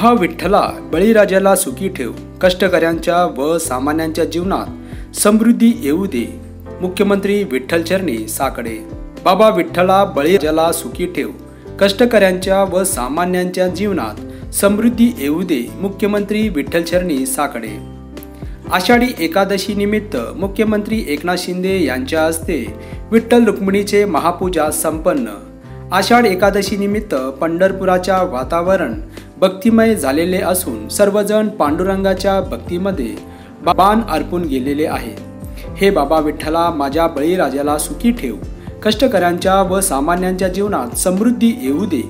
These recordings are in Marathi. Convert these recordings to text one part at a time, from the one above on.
हा विठ्ठला बळीराजाला सुखी ठेव, कष्टकऱ्यांच्या व सामान्यांच्या जीवनात समृद्धी येऊ दे। मुख्यमंत्री विठ्ठलचरणी साकडे। बाबा विठ्ठला बळीराजाला सुखी ठेव, कष्टकऱ्यांच्या व सामान्यांच्या जीवनात समृद्धी येऊ दे। मुख्यमंत्री विठ्ठलचरणी साकडे। आषाढी एकादशी निमित्त मुख्यमंत्री एकनाथ शिंदे यांच्या हस्ते विठ्ठल रुक्मिणीचे महापूजा संपन्न। आषाढ एकादशी निमित्त पंढरपुराच्या वातावरण भक्तिमय झालेले असून सर्वजण पांडुरंगाच्या भक्तीमध्ये बाण अर्पून गेलेले आहेत। हे बाबा विठ्ठला माझ्या बळीराजाला सुखी ठेव, कष्टकऱ्यांच्या व सामान्यांच्या जीवनात समृद्धी येऊ दे।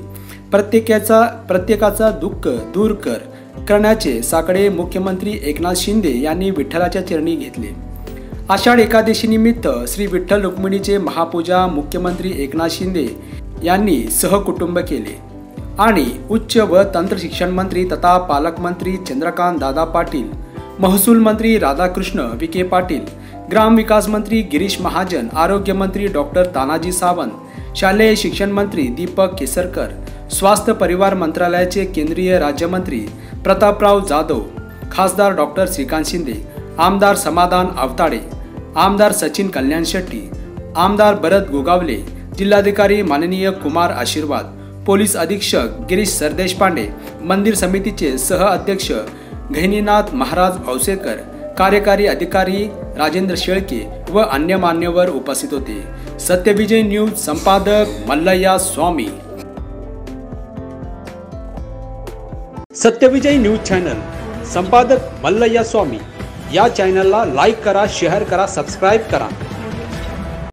प्रत्येकाचा दुःख दूर करण्याचे साकडे मुख्यमंत्री एकनाथ शिंदे यांनी विठ्ठलाच्या चरणी घेतले। आषाढ एकादशी निमित्त श्री विठ्ठल रुक्मिणीचे महापूजा मुख्यमंत्री एकनाथ शिंदे यांनी सहकुटुंब केले आणि उच्च व तंत्र शिक्षण मंत्री तथा पालकमंत्री चंद्रकांत दादा पाटील, महसूल मंत्री राधाकृष्ण विखे पाटील, ग्रामविकास मंत्री गिरीश महाजन, आरोग्य मंत्री डॉक्टर तानाजी सावंत, शालेय शिक्षण मंत्री दीपक केसरकर, स्वास्थ्य परिवार मंत्रालयाचे केंद्रीय राज्यमंत्री प्रतापराव जाधव, खासदार डॉक्टर श्रीकांत शिंदे, आमदार समाधान आवताडे, आमदार सचिन कल्याण शेट्टी, आमदार भरत गोगावले, जिल्हाधिकारी माननीय कुमार आशीर्वाद, पोलीस अधीक्षक गिरीश सरदेशपांडे, मंदिर समितीचे सह अध्यक्ष गहिनीनाथ महाराज औसेकर, कार्यकारी अधिकारी राजेंद्र शेळके व अन्य मान्यवर उपस्थित होते। सत्यविजय न्यूज संपादक मल्लय्या स्वामी। सत्यविजय न्यूज चॅनल संपादक मल्लय्या स्वामी या चॅनलला लाईक करा, शेअर करा, सबस्क्राइब करा।